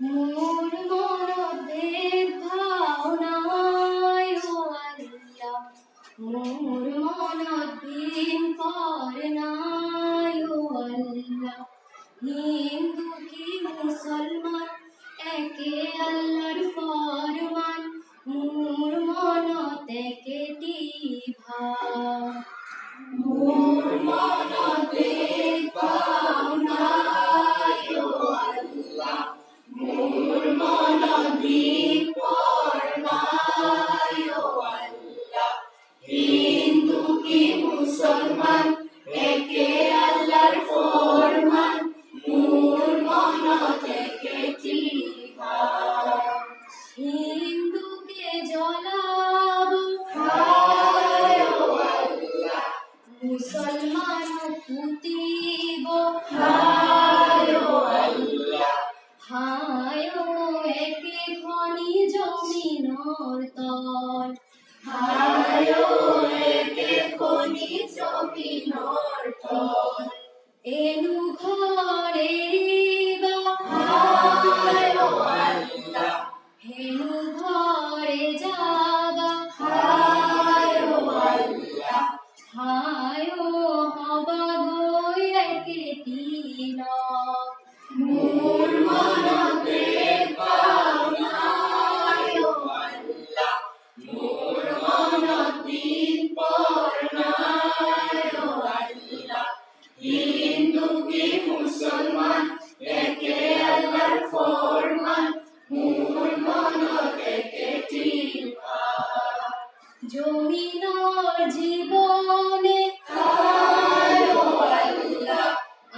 মোর মনদের ভাওনায় ও আল্লাহ, মোর মনদিন করনায় ও আল্লাহ। হিন্দু কি মুসলমান একে আল্লাহর ফরমান, মোর মনত একেটি ভাব। মোর মনদের ভাওনায় ও আল্লাহ, মোর মনদিন করনায় ও আল্লাহ। হিন্দু কি মুসলমান একে আল্লাহর ফরমান, মোর মনত একেটি ভাব। হিন্দুকে জ্বলাবো হায় ও আল্লাহ, মুসলমান পুতিব হায় ও আল্লাহ। হায় ও একে খনি জমিনর তল, হায় ও একে খনি জমিনর তল। এনু ঘরে রিবা হায় ও আল্লাহ, হেনু ঘরে যাবা হায় ও আল্লাহ। হায় ও হবা গো একেটি লক, মোর মনদের ভাওনায় ও আল্লাহ, মোর মনদিন করনায় ও আল্লাহ। হিন্দু কি মুসলমান একে আল্লাহর ফরমান, মোর মনত একেটি ভাব। জমিনর জীবনে হায় ও আল্লাহ,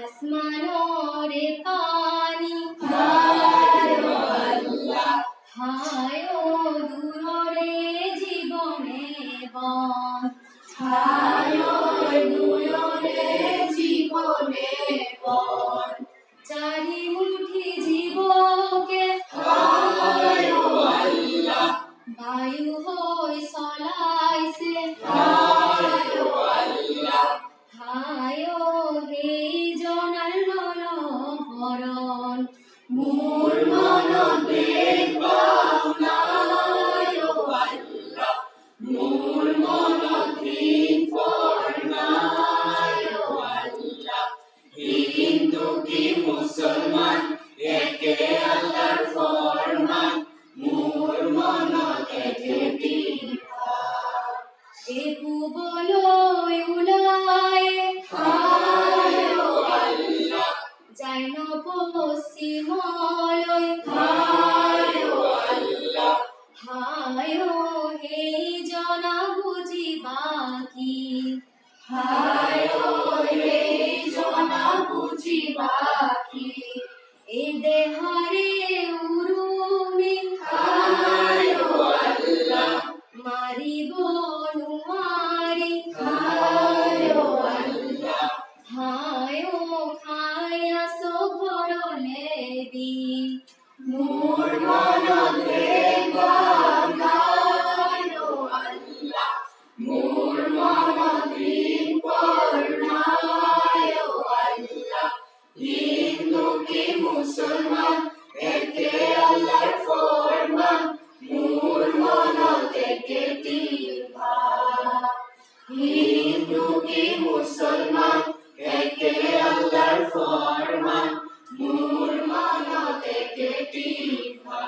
আসমানরে পানি হায় ও আল্লাহ। হায় ও দূরে জীবনে বন, হায় ও দূরে জীবনে বন। চারি মুঠি জীবকে হায় ও আল্লাহ, বায়ু হই চলাইছে হায় ও আল্লাহ। হায় ও হেই জনার নরহরণ, মোর মনদের ভাওনায় ও আল্লাহ, মোর মনদিন করনায় ও আল্লাহ। হিন্দু কি মুসলমান একে আল্লাহর ফরমান, মোর মনত একেটি ভাব। একু বলয় উলায় হায় ও আল্লাহ, যাইন পশ্চিমলয় হায় ও আল্লাহ। হায় ও হেই জনা বুঝিবা কি, হায় ও হেই জনা বুঝিবা কি। এ দেহারে উরুমি হায় ও আল্লাহ, মারিব নুয়ারি হায় ও আল্লাহ। হায় ও খায়াস ঘরলে দি, মোর মনদের